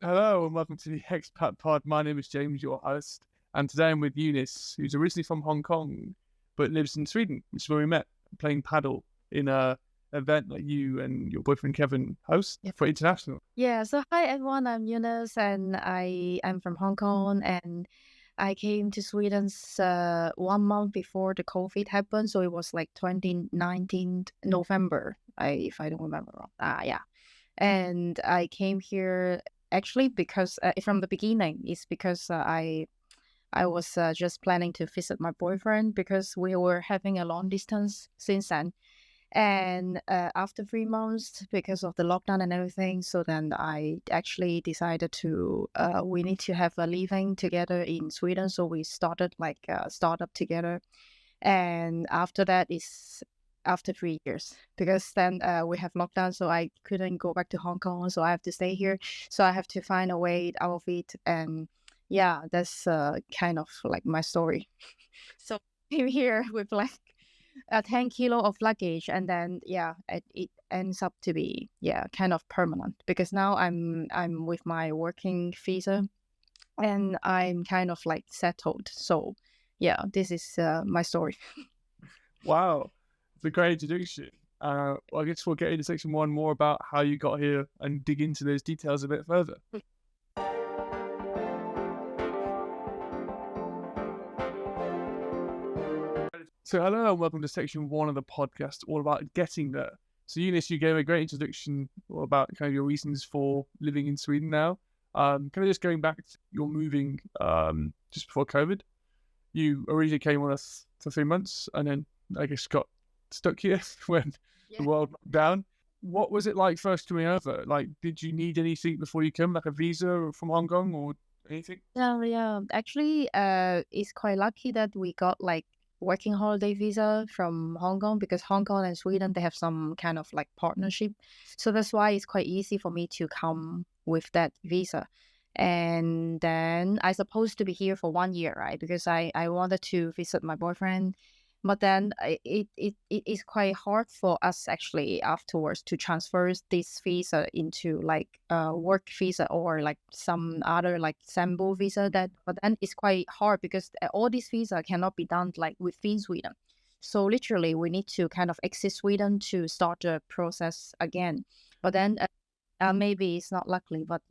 Hello and welcome to the Expat Pod. My name is James, your host, and today I'm with Eunice, who's originally from Hong Kong but lives in Sweden, which is where we met playing paddle in a event that you and your boyfriend Kevin host Yep. for international. Yeah, so hi everyone, I'm Eunice and I'm from Hong Kong and I came to Sweden 1 month before the COVID happened. So it was like 2019 November, if I don't remember wrong. Yeah. And I came here actually because from the beginning, it's because I was just planning to visit my boyfriend because we were having a long distance since then. And after 3 months, because of the lockdown and everything, so then I actually decided to we need to have a living together in Sweden. So we started like a startup together. And after that is after 3 years, because then we have lockdown, so I couldn't go back to Hong Kong, so I have to stay here. So I have to find a way out of it, and yeah, that's kind of like my story. So I'm here with like a 10 kilo of luggage, and then yeah, it ends up to be kind of permanent because now I'm with my working visa and I'm kind of like settled. So yeah, this is my story. Wow, it's a great introduction. Well, I guess we'll get into section one more about how you got here and dig into those details a bit further. So hello and welcome to section one of the podcast, all about getting there. So Eunice, you gave a great introduction about kind of your reasons for living in Sweden now. Kind of just going back to your moving just before COVID. You originally came with us for 3 months and then I guess got stuck here when the world locked down. What was it like first coming over? Like, did you need anything before you come, like a visa from Hong Kong or anything? Yeah. Actually, it's quite lucky that we got like working holiday visa from Hong Kong because Hong Kong and Sweden they have some kind of like partnership. So that's why it's quite easy for me to come with that visa. And then I supposed to be here for 1 year, right? Because I wanted to visit my boyfriend. But then it is quite hard for us actually afterwards to transfer this visa into like a work visa or like some other like sample visa that, but then it's quite hard because all these visa cannot be done like within Sweden. So literally we need to kind of exit Sweden to start the process again. But then maybe it's not luckily, but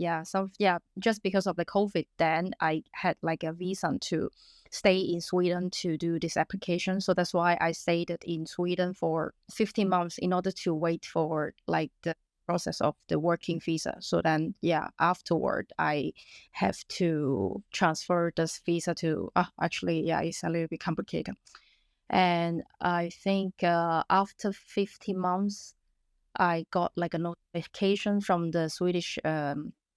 just because of the COVID, then I had like a visa to stay in Sweden to do this application. So that's why I stayed in Sweden for 15 months in order to wait for like the process of the working visa. So then, afterward, I have to transfer this visa to, it's a little bit complicated. And I think after 15 months, I got like a notification from the Swedish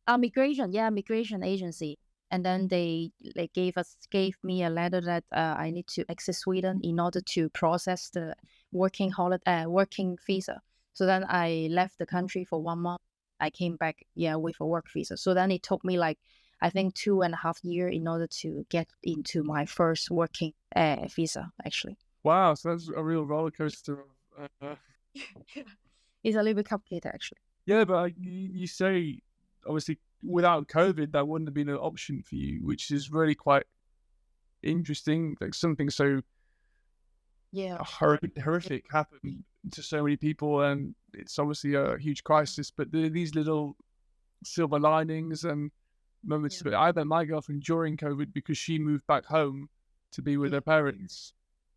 migration agency, and then they gave me a letter that I need to exit Sweden in order to process the working visa. So then I left the country for 1 month. I came back with a work visa. So then it took me like I think 2.5 years in order to get into my first working visa actually. Wow, so that's a real roller coaster of It's a little bit complicated actually. yeah, but you say obviously without COVID that wouldn't have been an option for you, which is really quite interesting. Like something so Yeah. horrific happened to so many people, and it's obviously a huge crisis. But these little silver linings and moments. Yeah. But I met my girlfriend during COVID because she moved back home to be with her parents,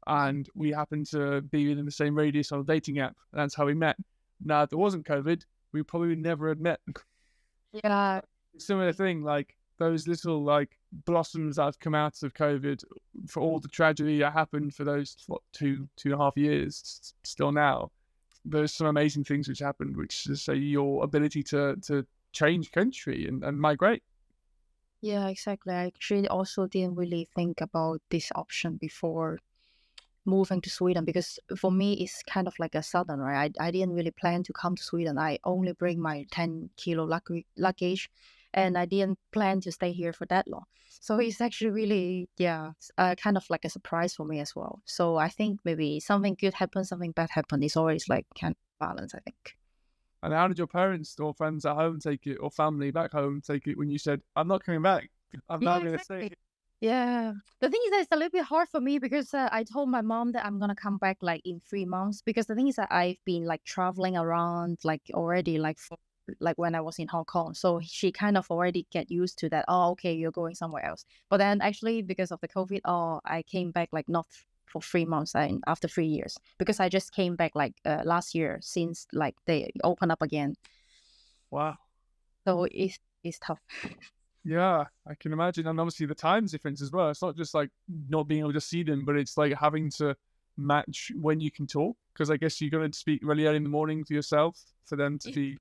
and we happened to be within the same radius on a dating app. And that's how we met. Now, if there wasn't COVID, we probably never had met. Yeah. Similar thing, like those little like blossoms that have come out of COVID for all the tragedy that happened for those 2.5 years still now. There's some amazing things which happened, which just say your ability to change country and migrate. Yeah, exactly. I actually also didn't really think about this option before moving to Sweden because for me it's kind of like a sudden, right? I didn't really plan to come to Sweden. I only bring my 10 kilo luggage and I didn't plan to stay here for that long. So it's actually really, kind of like a surprise for me as well. So I think maybe something good happens, something bad happens. It's always like kind of balance, I think. And how did your parents or friends at home take it, or family back home take it when you said, "I'm not coming back. I'm Yeah, not going to stay exactly. here"? Yeah. The thing is that it's a little bit hard for me because I told my mom that I'm gonna come back like in 3 months because the thing is that I've been like traveling around like already like for like when I was in Hong Kong. So she kind of already get used to that. Oh, okay, you're going somewhere else. But then actually because of the COVID, I came back like not for 3 months and after 3 years because I just came back like last year since like they open up again. Wow. So it's tough. Yeah, I can imagine. And obviously the time difference as well. It's not just like not being able to see them, but it's like having to match when you can talk. Because I guess you're going to speak really early in the morning to yourself for them to be.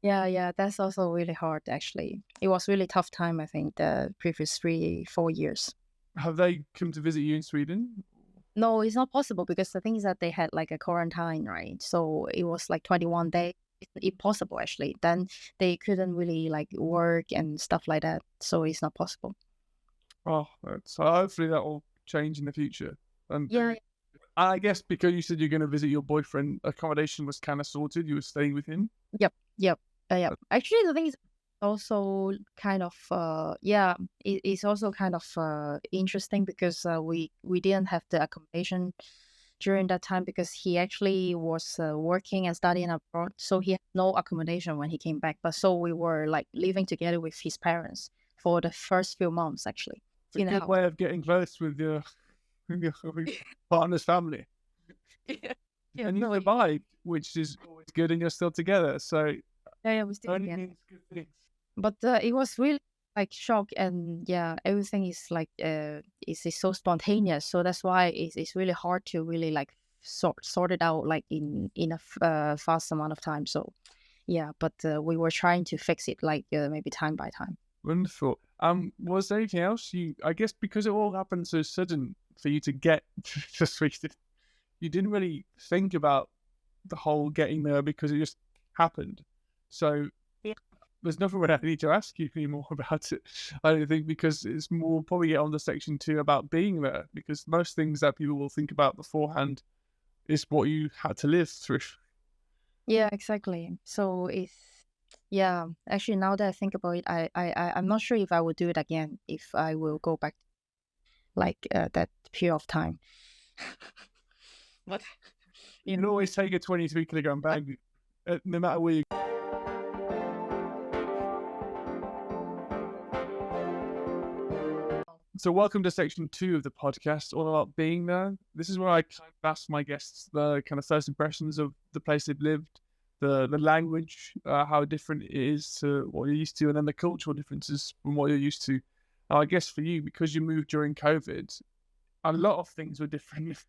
Yeah, that's also really hard actually. It was really tough time, I think, the previous 3, 4 years. Have they come to visit you in Sweden? No, it's not possible because the thing is that they had like a quarantine, right? So it was like 21 days. It's impossible actually. Then they couldn't really like work and stuff like that. So it's not possible. Oh, so hopefully that will change in the future. And Yeah, I guess because you said you're going to visit your boyfriend, accommodation was kind of sorted. You were staying with him. yep. Actually, the thing is also kind of it's also kind of interesting because we didn't have the accommodation during that time because he actually was working and studying abroad, so he had no accommodation when he came back. But so we were like living together with his parents for the first few months actually It's a in the good house. way of getting close with your, with your partner's family. Yeah, And you no, survived, which is always good, and you're still together. So yeah, we still only together. means good things. But it was really like shock and yeah, everything is like is so spontaneous. So that's why it's really hard to really like sort it out like in a fast amount of time. So yeah, but we were trying to fix it like maybe time by time. Wonderful. Was there anything else I guess because it all happened so sudden for you to get to Sweden, you didn't really think about the whole getting there because it just happened. So Yeah. there's nothing really I need to ask you anymore about it. I don't think because it's more probably get on to section 2 about being there because most things that people will think about beforehand is what you had to live through. Yeah, exactly. So it's yeah. Actually, now that I think about it, I'm not sure if I would do it again if I will go back like that period of time. But You can always take a 23-kilogram bag, no matter where you. So, welcome to section 2 of the podcast, all about being there. This is where I kind of ask my guests the kind of first impressions of the place they've lived, the language, how different it is to what you're used to, and then the cultural differences from what you're used to. Now, I guess for you, because you moved during COVID, a lot of things were different.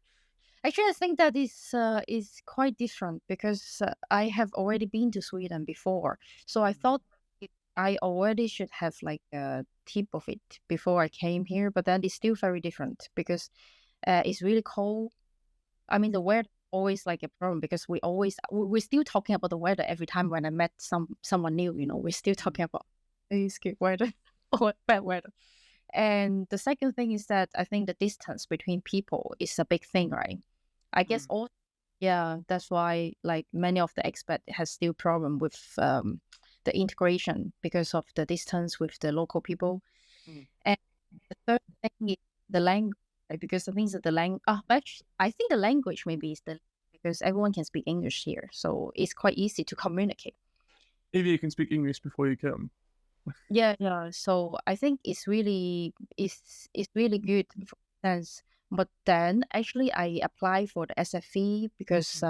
actually, I think that is quite different because I have already been to Sweden before, so I thought I already should have like a tip of it before I came here. But then it's still very different because it's really cold. I mean, the weather always like a problem because we're still talking about the weather every time when I met someone new. You know, we're still talking about it's good weather or bad weather. And the second thing is that I think the distance between people is a big thing, right? I guess all yeah, that's why like many of the expat has still problem with the integration because of the distance with the local people. Mm. And the third thing is the language, right? Because the things that the language, actually, I think the language maybe is the because everyone can speak English here, so it's quite easy to communicate. If you can speak English before you come. Yeah. So I think it's really good for sense. But then actually I applied for the SFE because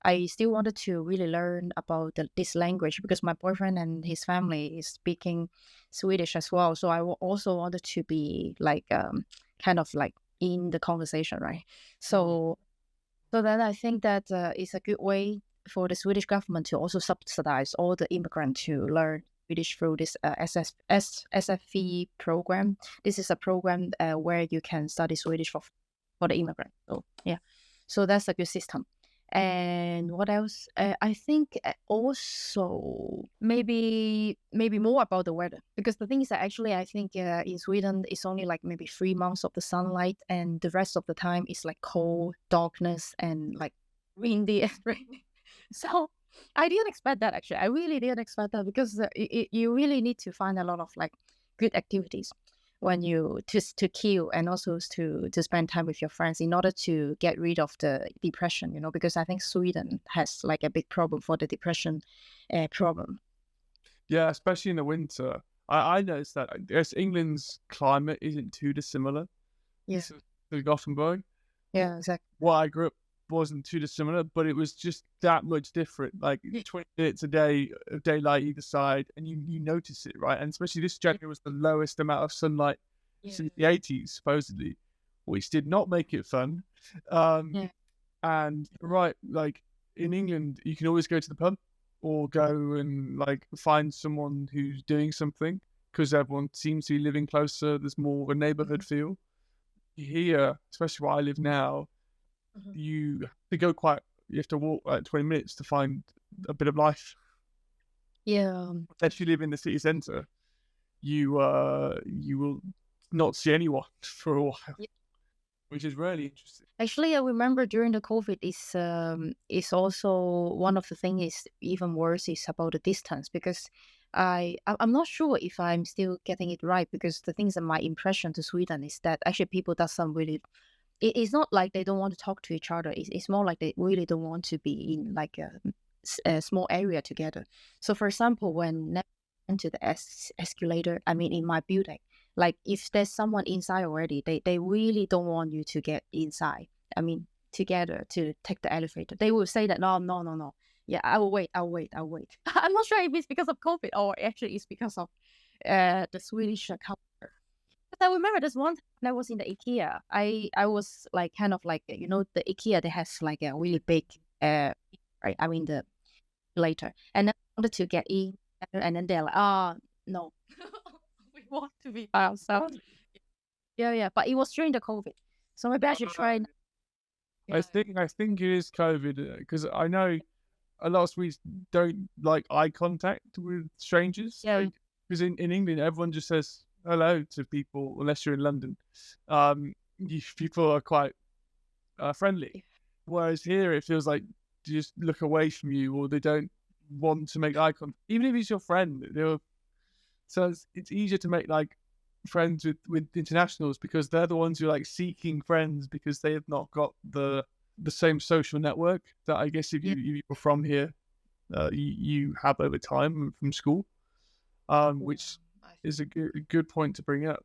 I still wanted to really learn about this language because my boyfriend and his family is speaking Swedish as well. So I also wanted to be like kind of like in the conversation, right? So then I think that it's a good way for the Swedish government to also subsidize all the immigrants to learn Swedish through this SFE program. This is a program where you can study Swedish for the immigrant. So yeah, so that's a good system. And what else? I think also maybe more about the weather because the thing is that actually I think in Sweden it's only like maybe 3 months of the sunlight and the rest of the time is like cold, darkness, and like windy and rainy. So I didn't expect that actually. I really didn't expect that because you really need to find a lot of like good activities when you just to kill and also to spend time with your friends in order to get rid of the depression. Because I think Sweden has like a big problem for the depression problem. Yeah, especially in the winter. I noticed that I guess England's climate isn't too dissimilar Yeah, to Gothenburg. yeah, exactly. What I grew up wasn't too dissimilar, but it was just that much different. Like Yeah. 20 minutes a day of daylight either side, and you notice it, right? And especially this January was the lowest amount of sunlight since the 80s, supposedly, which did not make it fun. Um, Yeah. and right, like in England, you can always go to the pub or go and like find someone who's doing something because everyone seems to be living closer. There's more of a neighborhood feel. Here, especially where I live now, Mhm. you have to walk like 20 minutes to find a bit of life. Yeah. If you live in the city centre, you will not see anyone for a while, which is really interesting. Actually, I remember during the COVID is also one of the things is even worse is about the distance because I'm not sure if I'm still getting it right because the things that my impression to Sweden is that actually people doesn't really it's not like they don't want to talk to each other. It's more like they really don't want to be in like a small area together. So for example, when I went to the escalator, I mean in my building, like if there's someone inside already, they really don't want you to get inside. I mean together to take the elevator. They will say that no, no, no, no. Yeah, I will wait. I'll wait. I'll wait. I'm not sure if it's because of COVID or actually it's because of the Swedish culture. But I remember this one time when I was in the IKEA. I was like kind of like the IKEA they has like a really big right. I mean the later, and then I wanted to get in, and then they're like, oh no, we want to be by ourselves. Yeah, yeah. But it was during the COVID, so maybe I should try. I think it is COVID because I know a lot of Swedes don't like eye contact with strangers. Yeah, Because in England, everyone just says hello to people unless you're in London. People are quite friendly. Whereas here, it feels like they just look away from you or they don't want to make eye contact. Even if it's your friend, so it's easier to make like friends with internationals because they're the ones who are like seeking friends because they have not got the same social network that I guess if yeah. you were from here, you have over time from school, which is a good point to bring up.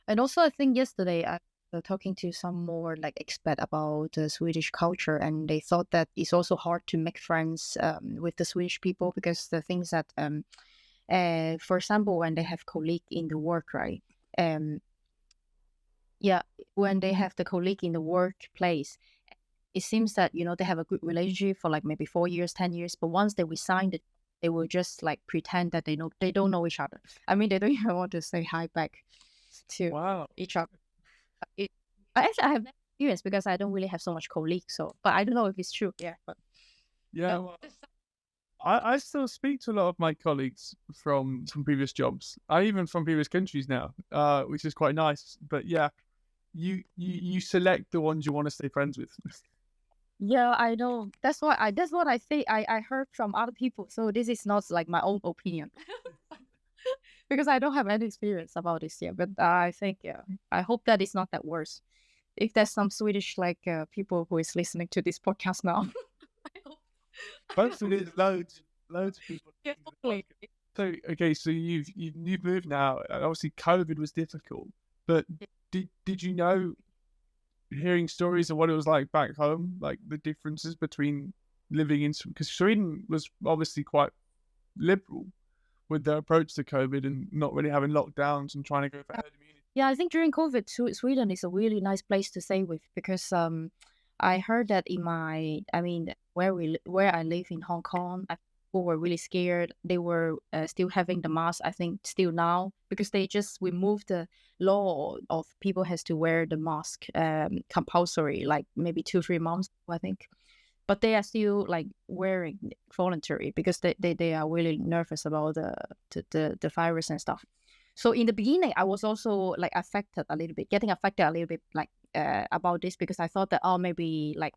And also, I think yesterday I was talking to some more like expat about the Swedish culture, and they thought that it's also hard to make friends with the Swedish people because the things that, for example, when they have colleague in the work, right? Yeah, when they have the colleague in the workplace, it seems that they have a good relationship for like maybe 4 years, 10 years, but once they resign, they will just like pretend that they don't know each other. I mean, they don't even want to say hi back to Wow. each other. Actually, I have no experience because I don't really have so much colleagues. So, but I don't know if it's true. Yeah, but Yeah. Well, I still speak to a lot of my colleagues from previous jobs. I even from previous countries now, which is quite nice. But yeah, you select the ones you want to stay friends with. yeah, I know. That's what I say. I heard from other people. So this is not like my own opinion because I don't have any experience about this yet. But I think I hope that it's not that worse. If there's some Swedish like people who is listening to this podcast now. I hope. Hopefully, there's loads of people. Yeah, hopefully. So okay, so you've moved now. Obviously, COVID was difficult, but did you know hearing stories of what it was like back home, like the differences between living in because Sweden was obviously quite liberal with their approach to COVID and not really having lockdowns and trying to go for herd immunity. Yeah, I think during COVID, Sweden is a really nice place to stay with because I heard that I mean, where I live in Hong Kong, people were really scared. They were still having the mask. I think still now because they just removed the law of people has to wear the mask compulsory, like maybe 2-3 months, I think. But they are still like wearing voluntary because they are really nervous about the virus and stuff. So in the beginning, I was also like getting affected a little bit like about this because I thought that maybe like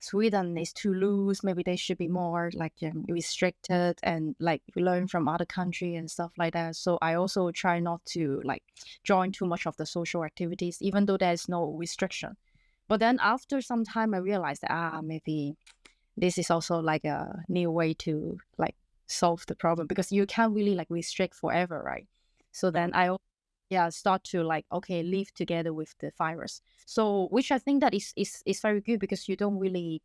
Sweden is too loose. Maybe they should be more like restricted and like learn from other country and stuff like that. So I also try not to like join too much of the social activities, even though there's no restriction. But then after some time, I realized that maybe this is also like a new way to like solve the problem, because you can't really like restrict forever, right? So then start to like, okay, live together with the virus. So which I think that is very good, because you don't really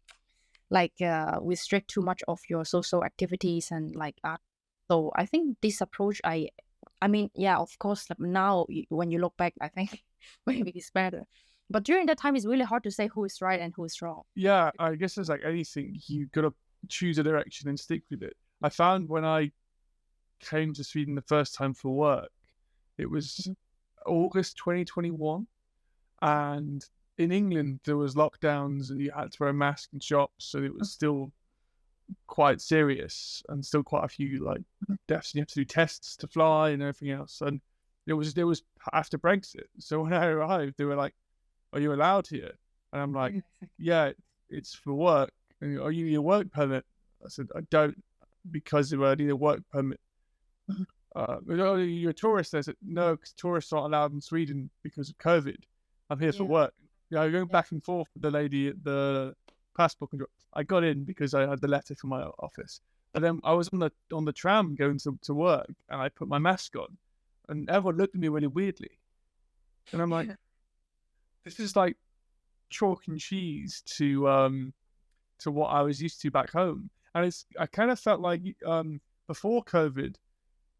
like restrict too much of your social activities and like so I think this approach, I mean, yeah, of course, like now when you look back, I think maybe it's better. But during that time, it's really hard to say who is right and who is wrong. Yeah, I guess it's like anything, you got to choose a direction and stick with it. I found when I came to Sweden the first time for work, it was August 2021, and in England there was lockdowns and you had to wear a mask in shops, so it was still quite serious and still quite a few like deaths. You have to do tests to fly and everything else, and there was after Brexit. So when I arrived, they were like, "Are you allowed here?" And I'm like, "Yeah, it's for work." And are you need a work permit? I said, "I don't, because I need a work permit." You're a tourist. I said, "No, because tourists aren't allowed in Sweden because of COVID. I'm here for work." Going back and forth with the lady at the passport control. I got in because I had the letter from my office. But then I was on the tram going to work, and I put my mask on, and everyone looked at me really weirdly. And I'm like, this is like chalk and cheese to what I was used to back home. And I kind of felt like before COVID,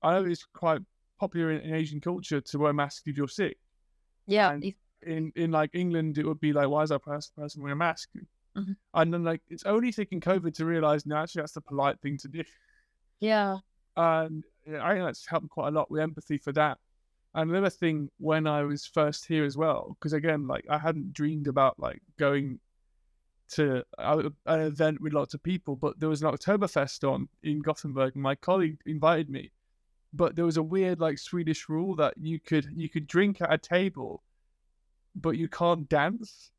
I know it's quite popular in Asian culture to wear masks if you're sick. Yeah. And in like England, it would be like, why is that person wearing a mask? Mm-hmm. And then like, it's only taking COVID to realize, no, actually that's the polite thing to do. Yeah. And I think that's helped quite a lot with empathy for that. And another thing, when I was first here as well, because again, like I hadn't dreamed about like going to an event with lots of people, but there was an Oktoberfest on in Gothenburg, and my colleague invited me. But there was a weird like Swedish rule that you could drink at a table, but you can't dance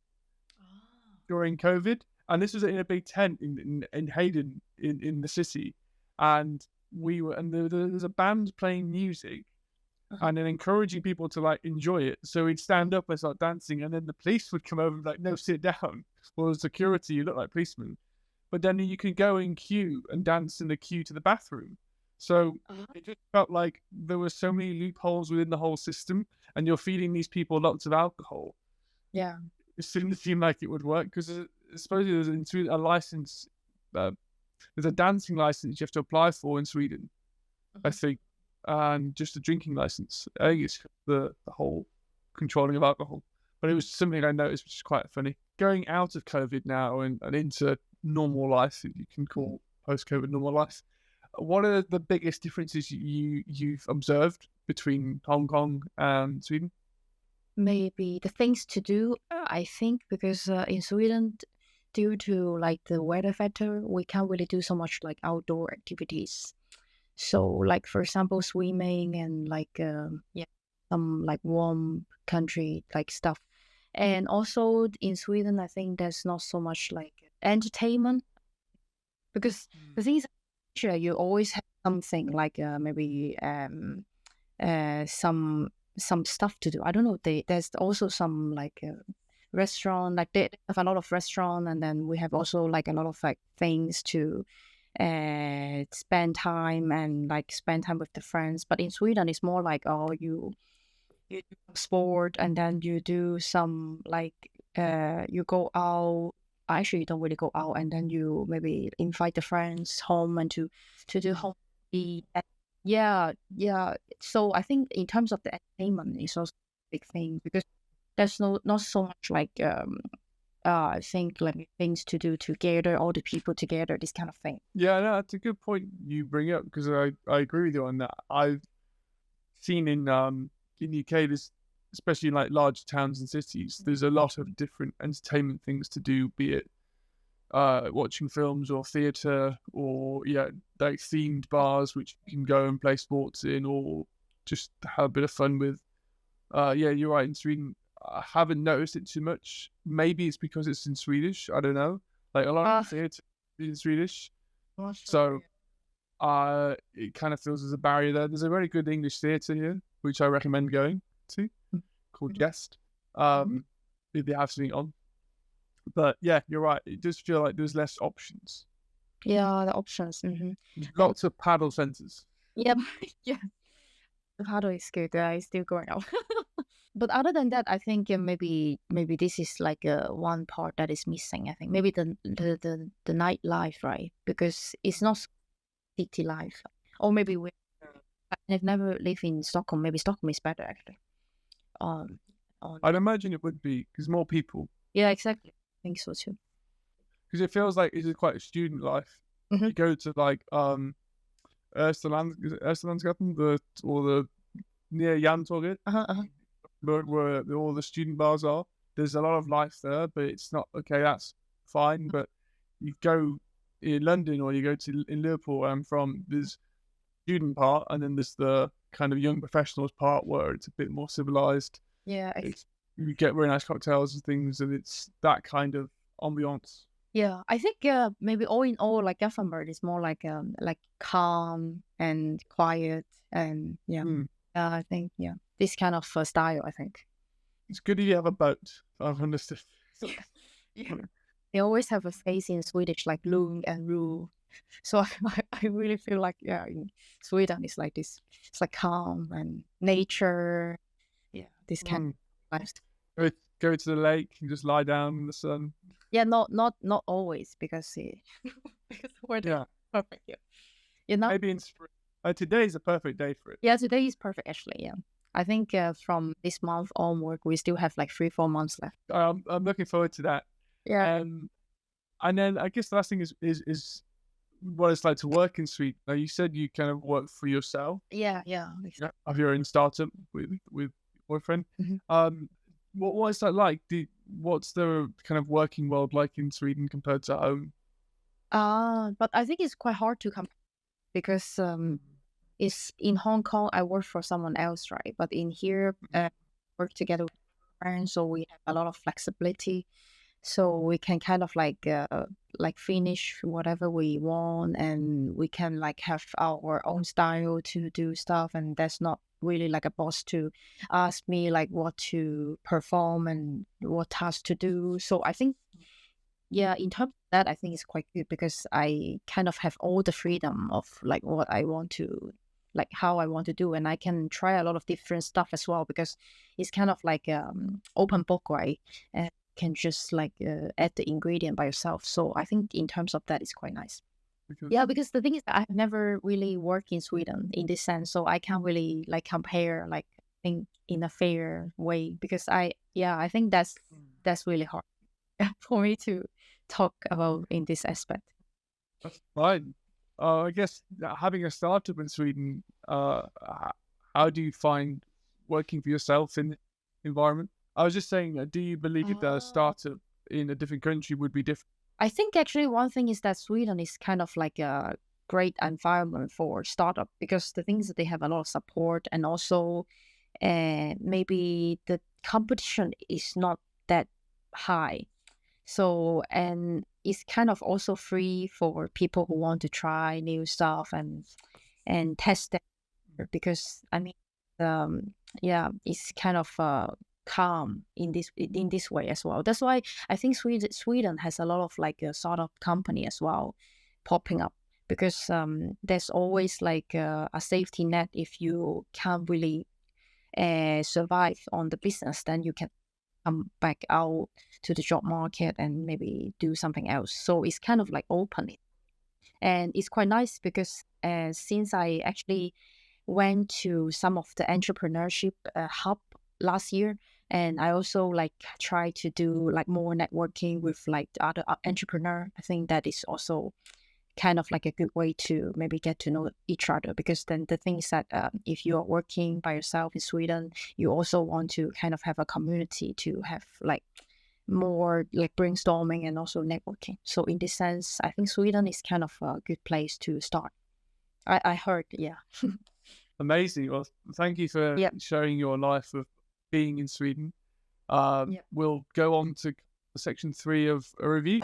during COVID. And this was in a big tent in Hayden in the city, and there was a band playing music and then encouraging people to like enjoy it. So we'd stand up and start dancing, and then the police would come over and be like, "No, sit down." Well, the security, you look like policemen. But then you could go in queue and dance in the queue to the bathroom. So it just felt like there were so many loopholes within the whole system, and you're feeding these people lots of alcohol. Yeah. It seemed like it would work, because supposedly there's a license. There's a dancing license you have to apply for in Sweden, I think, and just a drinking license. I think it's the whole controlling of alcohol. But it was something I noticed, which is quite funny. Going out of COVID now and into normal life, that you can call post-COVID normal life. What are the biggest differences you've observed between Hong Kong and Sweden? Maybe the things to do, I think, because in Sweden, due to like the weather factor, we can't really do so much like outdoor activities. So like, for example, swimming and like some like warm country like stuff. And also in Sweden, I think there's not so much like entertainment, because the thing is, sure, you always have something like maybe some stuff to do. I don't know. There's also some like restaurant, like they have a lot of restaurant, and then we have also like a lot of like things to spend time with the friends. But in Sweden, it's more like, oh, you do sport, and then you do some like you go out. Actually, you don't really go out, and then you maybe invite the friends home and to do home. Yeah. So I think in terms of the entertainment, it's also a big thing, because there's not so much like I think like things to do together, all the people together, this kind of thing. Yeah, no, that's a good point you bring up, because I agree with you on that. I've seen in UK, there's, especially in like large towns and cities, there's a lot of different entertainment things to do, be it watching films or theatre, or like themed bars which you can go and play sports in, or just have a bit of fun with. You're right. In Sweden, I haven't noticed it too much. Maybe it's because it's in Swedish. I don't know. Like a lot Uh, of theatre in Swedish, not sure. so it kind of feels there's a barrier there. There's a very good English theatre here, which I recommend going to, called Mhm. Jest. If they have something on. But yeah, you're right. It does feel like there's less options. Yeah, the options. There's lots of paddle centres. Yep. Yeah. The paddle is good. It's still going up. But other than that, I think maybe this is like one part that is missing. I think maybe the nightlife, right? Because it's not city life, or maybe I've never lived in Stockholm. Maybe Stockholm is better actually. On I'd imagine it would be because more people. Yeah, exactly. I think so too. Because it feels like it's quite a student life. Mhm. You go to like Österlandsgatan, or the near Yantorget, where all the student bars are. There's a lot of life there, but it's not okay. That's fine. But you go in London or you go to in Liverpool, where I'm from. There's student part, and then there's the kind of young professionals part where it's a bit more civilized. Yeah, You get very nice cocktails and things, and it's that kind of ambiance. yeah. I think maybe all in all, like Gothenburg is more like calm and quiet, and yeah. I think this kind of style. I think It's good if you have a boat. I've understood. yeah. They always have a phrase in Swedish like lugn and ro. So I really feel like in Sweden it's like this. It's like calm and nature. Yeah, this kind of life. Go to the lake and just lie down in the sun. Yeah, not always because because weather perfect. Yeah, maybe in spring. Today is a perfect day for it. Yeah, today is perfect actually. Yeah, I think from this month onward we still have like 3-4 months left. I'm looking forward to that. Yeah. And then I guess the last thing is what it's like to work in Sweden. Now you said you kind of work for yourself. Yeah. Of your own startup with your boyfriend. What is that like? What's the kind of working world like in Sweden compared to home? But I think it's quite hard to compare because it's in Hong Kong I work for someone else, right? But in here work together with friends, so we have a lot of flexibility. So we can kind of like finish whatever we want, and we can like have our own style to do stuff, and there's not really like a boss to ask me like what to perform and what tasks to do. So I think in terms of that, I think it's quite good because I kind of have all the freedom of like what I want to, like how I want to do, and I can try a lot of different stuff as well because it's kind of like open book, right? And can just like add the ingredient by yourself. So I think in terms of that, it's quite nice. Because the thing is that I've never really worked in Sweden in this sense, so I can't really like compare like in a fair way because I think that's really hard for me to talk about in this aspect. That's fine. I guess having a startup in Sweden, how do you find working for yourself in the environment? I was just saying, do you believe that a startup in a different country would be different? I think actually one thing is that Sweden is kind of like a great environment for startup because the things that they have a lot of support, and also maybe the competition is not that high. So, and it's kind of also free for people who want to try new stuff and test it because I mean, it's kind of calm in this way as well. That's why I think Sweden has a lot of like a startup company as well popping up because there's always like a safety net. If you can't really survive on the business, then you can come back out to the job market and maybe do something else. So it's kind of like open, and it's quite nice because since I actually went to some of the entrepreneurship hub last year, and I also like try to do like more networking with like the other entrepreneur. I think that is also kind of like a good way to maybe get to know each other, because then the thing is that if you are working by yourself in Sweden, you also want to kind of have a community to have like more like brainstorming and also networking. So in this sense, I think Sweden is kind of a good place to start. I heard. Amazing. Well, thank you for sharing your life of being in Sweden. We'll go on to section 3 of a review.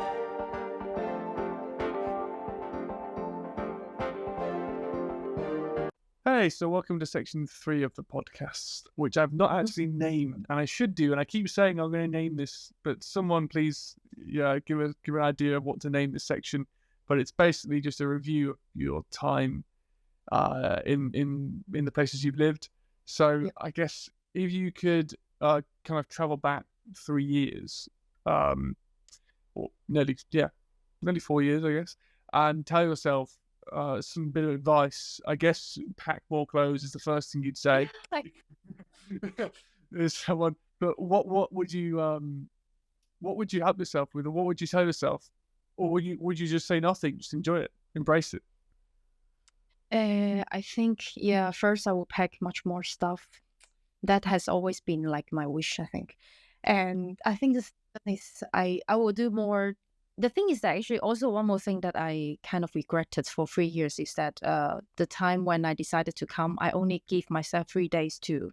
Okay, so welcome to section 3 of the podcast, which I've not actually named, and I should do. And I keep saying I'm going to name this, but someone please, give an idea of what to name this section. But it's basically just a review of your time, in the places you've lived. So I guess if you could, kind of travel back 3 years, or nearly 4 years, I guess, and tell yourself some bit of advice. I guess pack more clothes is the first thing you'd say. There's someone, but what would you help yourself with, or what would you tell yourself, or would you just say nothing, just enjoy it, embrace it? I think, first I will pack much more stuff. That has always been like my wish, I think. And I think this is, I will do more. The thing is that actually also one more thing that I kind of regretted for 3 years is that the time when I decided to come, I only give myself 3 days to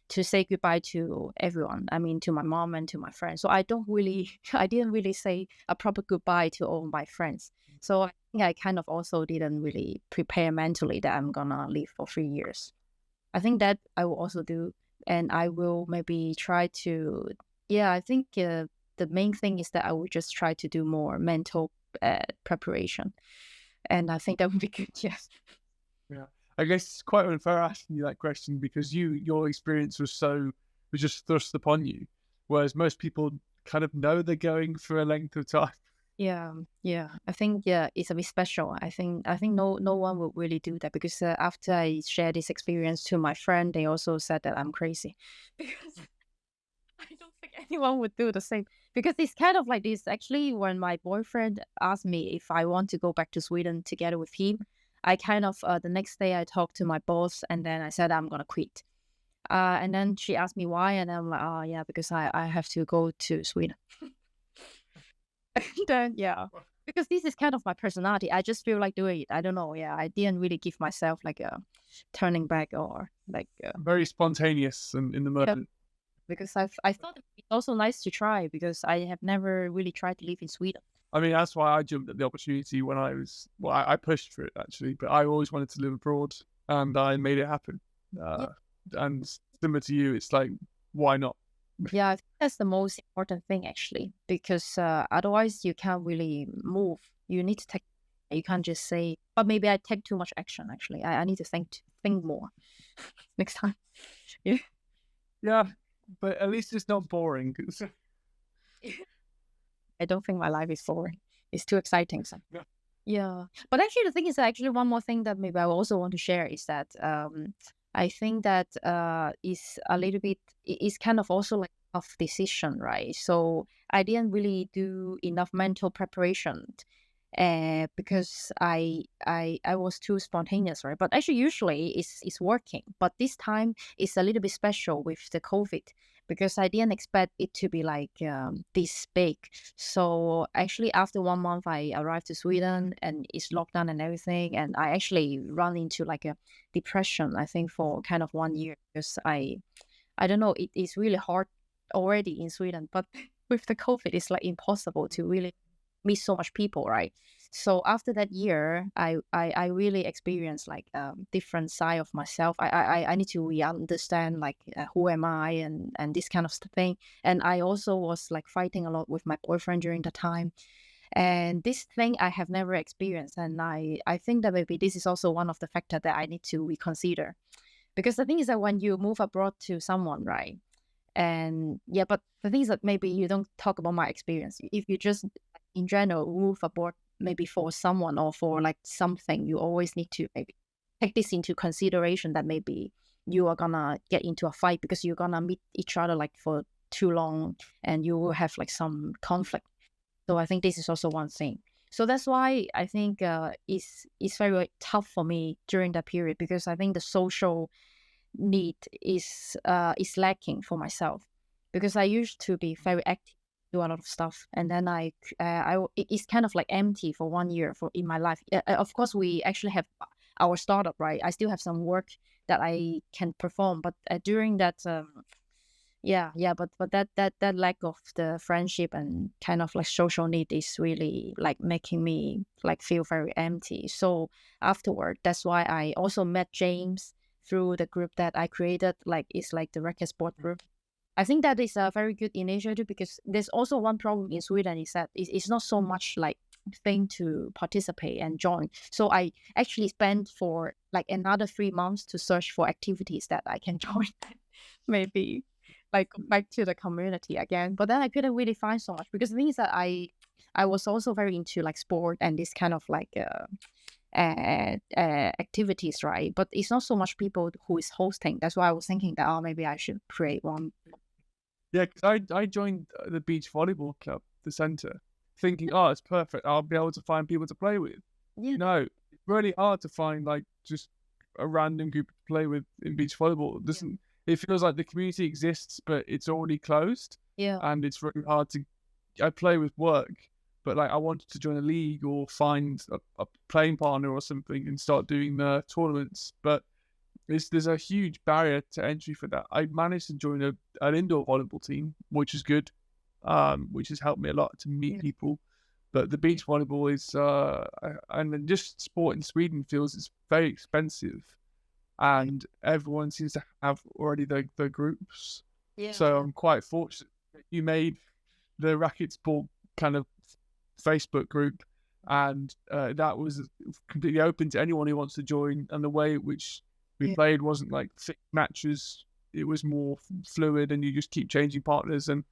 say goodbye to everyone. I mean, to my mom and to my friends. So I didn't really say a proper goodbye to all my friends. So I think I kind of also didn't really prepare mentally that I'm gonna leave for 3 years. I think that I will also do, and I will maybe try to. I think the main thing is that I will just try to do more mental preparation, and I think that would be good. Yes. Yeah, I guess it's quite unfair asking you that question because your experience was just thrust upon you, whereas most people kind of know they're going for a length of time. Yeah. I think it's a bit special. I think no one would really do that because after I shared this experience to my friend, they also said that I'm crazy because I don't think anyone would do the same. Because it's kind of like this. Actually, when my boyfriend asked me if I want to go back to Sweden together with him, I kind of the next day I talked to my boss and then I said I'm gonna quit. And then she asked me why, and I'm like, oh yeah, because I have to go to Sweden. Then because this is kind of my personality. I just feel like doing it. I don't know. Yeah, I didn't really give myself like a turning back or like Very spontaneous and in the moment. because I thought it's also nice to try because I have never really tried to live in Sweden. I mean, that's why I jumped at the opportunity when I pushed for it actually, but I always wanted to live abroad and I made it happen. And similar to you, it's like, why not? Yeah, I think that's the most important thing actually, because otherwise you can't really move. You need to take. You can't just say, but maybe I take too much action. Actually, I need to think more next time. Yeah. Yeah, but at least it's not boring. I don't think my life is boring. It's too exciting. So. Yeah. Yeah. But actually, the thing is, actually, one more thing that maybe I also want to share is that I think that is a little bit, it's kind of also like a tough decision, right? So I didn't really do enough mental preparation because I was too spontaneous, right? But actually, usually it's working. But this time it's a little bit special with the COVID because I didn't expect it to be like this big. So actually, after 1 month, I arrived to Sweden and it's lockdown and everything, and I actually run into like a depression. I think for kind of 1 year because I don't know. It is really hard already in Sweden, but with the COVID, it's like impossible to really meet so much people, right? So after that year, I really experienced like different side of myself. I need to re-understand like who am I and this kind of thing. And I also was like fighting a lot with my boyfriend during the time. And this thing I have never experienced, and I think that maybe this is also one of the factors that I need to reconsider, because the thing is that when you move abroad to someone, right? And but the thing is that maybe you don't talk about my experience. If you just in general move abroad, maybe for someone or for like something, you always need to maybe take this into consideration that maybe you are gonna get into a fight because you're gonna meet each other like for too long and you will have like some conflict. So I think this is also one thing. So that's why I think it's very tough for me during that period, because I think the social need is lacking for myself, because I used to be very active, do a lot of stuff, and then it's kind of like empty for 1 year for in my life. Of course, we actually have our startup, right? I still have some work that I can perform, but during that but that lack of the friendship and kind of like social need is really like making me like feel very empty. So afterward, that's why I also met James through the group that I created. Like it's like the record sport group. I think that is a very good initiative because there's also one problem in Sweden is that it's not so much like thing to participate and join. So I actually spent for like another 3 months to search for activities that I can join. Maybe like go back to the community again. But then I couldn't really find so much because the thing is that I was also very into like sport and this kind of like activities, right? But it's not so much people who is hosting. That's why I was thinking that maybe I should create one. Yeah, because I joined the beach volleyball club, the centre, thinking, oh, it's perfect. I'll be able to find people to play with. Yeah. No, it's really hard to find like just a random group to play with in beach volleyball. It doesn't. It feels like the community exists, but it's already closed, Yeah. and it's really hard to. I play with work, but like I wanted to join a league or find a playing partner or something and start doing the tournaments, but there's a huge barrier to entry for that. I managed to join an indoor volleyball team, which is good, which has helped me a lot to meet people. But the beach volleyball is, and then just sport in Sweden feels it's very expensive, and everyone seems to have already the groups. Yeah. So I'm quite fortunate that you made the racket sport kind of Facebook group, and that was completely open to anyone who wants to join. And the way which we played wasn't like thick matches; it was more fluid, and you just keep changing partners, and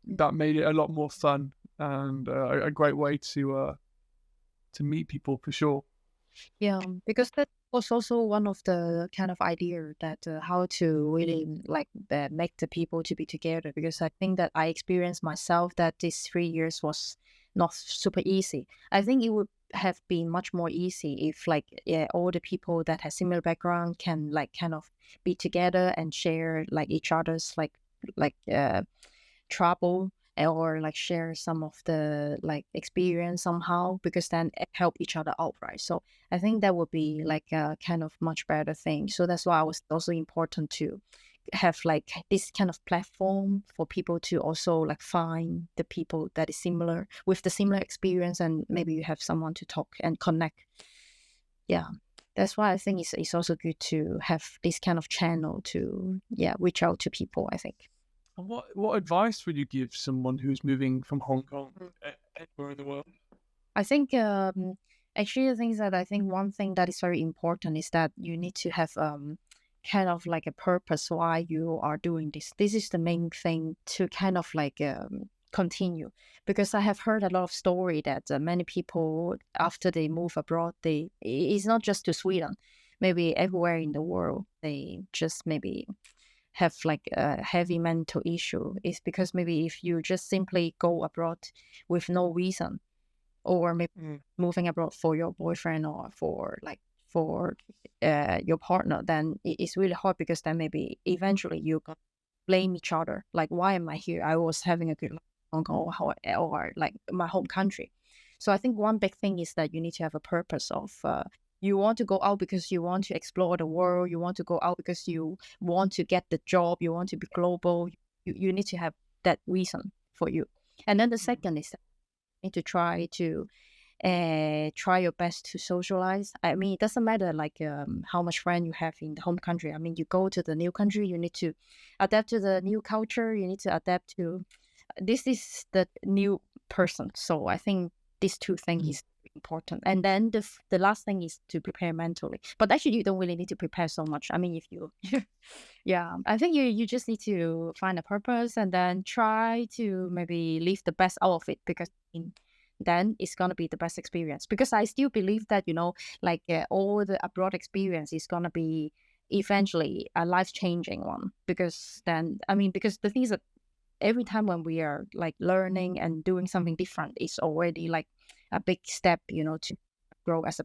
that made it a lot more fun and a great way to meet people for sure. Yeah, because that was also one of the kind of idea that how to really like make the people to be together. Because I think that I experienced myself that these 3 years was not super easy. I think it would have been much more easy if like all the people that have similar background can like kind of be together and share like each other's like trouble or like share some of the like experience somehow because then it help each other out, right? So I think that would be like a kind of much better thing. So that's why I was also important to have like this kind of platform for people to also like find the people that is similar with the similar experience and maybe you have someone to talk and connect. Yeah, that's why I think it's also good to have this kind of channel to reach out to people, I think. And what advice would you give someone who's moving from Hong Kong anywhere in the world? I think actually the things that I think one thing that is very important is that you need to have kind of like a purpose why you are doing this. This is the main thing to kind of like continue because I have heard a lot of story that many people after they move abroad, it's not just to Sweden, maybe everywhere in the world, they just maybe have like a heavy mental issue. Is because maybe if you just simply go abroad with no reason or maybe moving abroad for your boyfriend or for your partner, then it's really hard because then maybe eventually you gonna blame each other. Like, why am I here? I was having a good life in Hong Kong or like my home country. So I think one big thing is that you need to have a purpose of you want to go out because you want to explore the world. You want to go out because you want to get the job. You want to be global. You need to have that reason for you. And then the second is that you need to try your best to socialize. I mean, it doesn't matter like how much friend you have in the home country. I mean, you go to the new country, you need to adapt to the new culture. You need to adapt to this is the new person. So I think these two things is important. And then the last thing is to prepare mentally. But actually, you don't really need to prepare so much. I mean, if you, I think you just need to find a purpose and then try to maybe leave the best out of it because then it's gonna be the best experience. Because I still believe that like all the abroad experience is gonna be eventually a life-changing one. Because then, I mean, because the thing is that every time when we are like learning and doing something different, it's already like a big step, to grow as a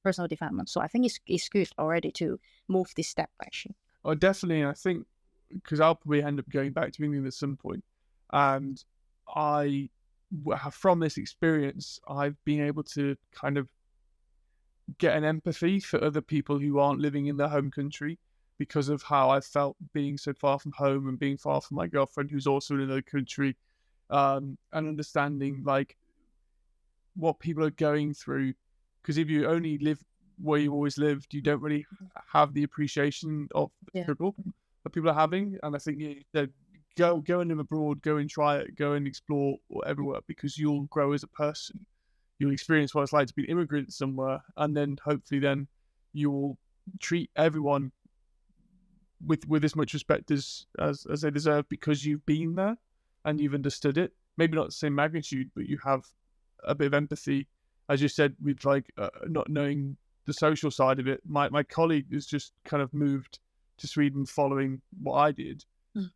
personal development. So I think it's good already to move this step actually. Oh, definitely. I think because I'll probably end up going back to England at some point, and from this experience, I've been able to kind of get an empathy for other people who aren't living in their home country. because of how I felt being so far from home and being far from my girlfriend, who's also in another country, and understanding like what people are going through. Because if you only live where you always lived, you don't really have the appreciation of the struggle that people are having. And I think go and live abroad, go and try it, go and explore everywhere, because you'll grow as a person. You'll experience what it's like to be an immigrant somewhere, and then hopefully then you will treat everyone with as much respect as they deserve, because you've been there and you've understood it. Maybe not the same magnitude, but you have a bit of empathy, as you said, with like not knowing the social side of it. My colleague has just kind of moved to Sweden following what I did.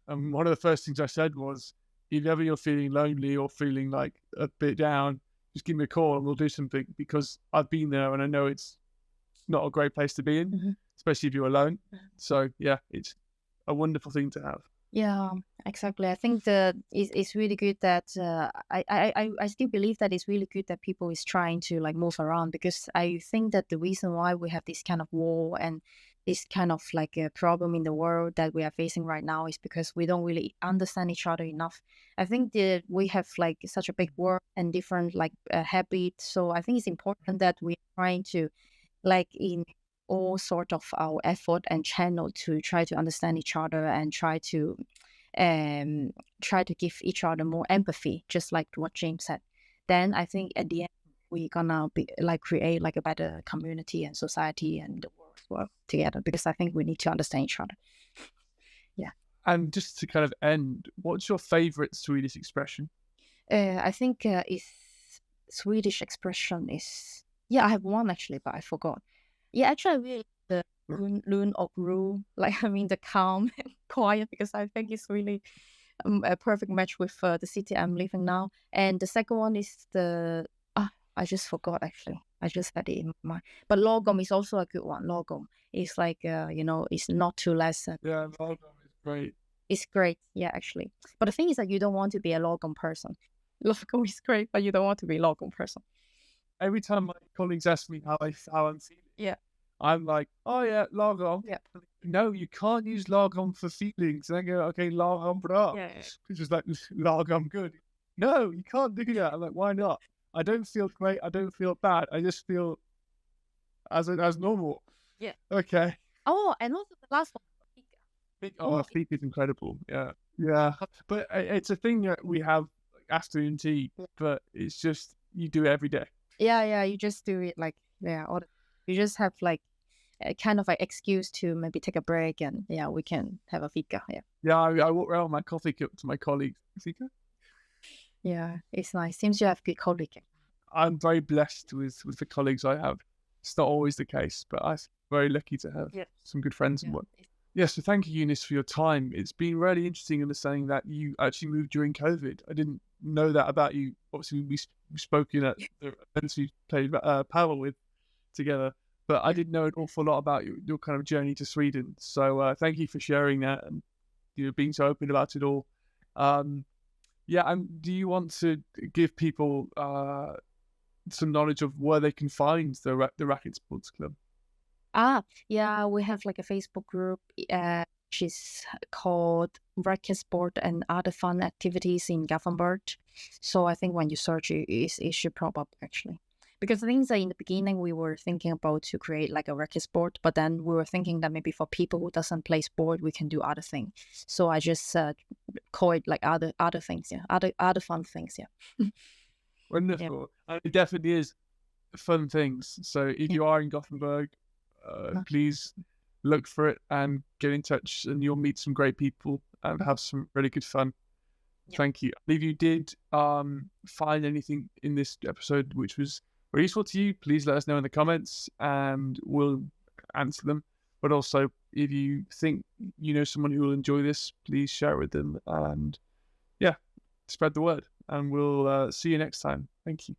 And one of the first things I said was, if ever you're feeling lonely or feeling like a bit down, just give me a call and we'll do something, because I've been there and I know it's not a great place to be in, especially if you're alone. So yeah, it's a wonderful thing to have. Yeah, exactly. I think it's really good that I still believe that it's really good that people is trying to like move around, because I think that the reason why we have this kind of war and this kind of like a problem in the world that we are facing right now is because we don't really understand each other enough. I think that we have like such a big world and different like habits. So I think it's important that we're trying to like in all sort of our effort and channel to try to understand each other and try to give each other more empathy, just like what James said. Then I think at the end we're gonna be like create like a better community and society and the world as well together, because I think we need to understand each other. Yeah. And just to kind of end, what's your favorite Swedish expression? I think is Swedish expression is, I have one actually, but I forgot. Yeah, actually, I really the lune of rule, like I mean the calm and quiet, because I think it's really a perfect match with the city I'm living now. And the second one is the I just forgot actually. I just had it in my mind. But lagom is also a good one. Lagom is like it's not too less. Yeah, lagom is great. It's great, yeah, actually. But the thing is that you don't want to be a lagom person. Lagom is great, but you don't want to be a lagom person. Every time my colleagues ask me how I'm feeling, I'm like, oh yeah, lagom. Yeah. No, you can't use lagom for feelings. And I go, okay, lagom bra. Which is like lagom good. No, you can't do that. I'm like, why not? I don't feel great. I don't feel bad. I just feel as normal. Yeah. Okay. Oh, and also the last one. Oh, fika is incredible. Yeah. Yeah. But it's a thing that we have afternoon tea, but it's just, you do it every day. Yeah, you just do it like, or you just have like a kind of like excuse to maybe take a break, and we can have a fika. Yeah, I walk around with my coffee cup to my colleagues. Fika? Yeah, it's nice. Seems you have good colleagues. I'm very blessed with the colleagues I have. It's not always the case, but I'm very lucky to have some good friends and work. Yes, so thank you, Eunice, for your time. It's been really interesting understanding that you actually moved during COVID. I didn't know that about you. Obviously, we've spoken at the events we played paddle with together, but I didn't know an awful lot about your kind of journey to Sweden. So thank you for sharing that and being so open about it all. Do you want to give people some knowledge of where they can find the Racket Sports Club? We have like a Facebook group, which is called Racket Sport and Other Fun Activities in Gothenburg. So I think when you search it should pop up actually. Because the things that in the beginning we were thinking about to create like a racket sport, but then we were thinking that maybe for people who doesn't play sport, we can do other things. So I just call it like other things, other fun things, Wonderful. And it definitely is fun things. So if you are in Gothenburg, please look for it and get in touch, and you'll meet some great people and have some really good fun. Thank you. If you did find anything in this episode which was very useful to you, please let us know in the comments and we'll answer them. But also, if you think you know someone who will enjoy this, please share it with them and spread the word. And we'll see you next time. Thank you.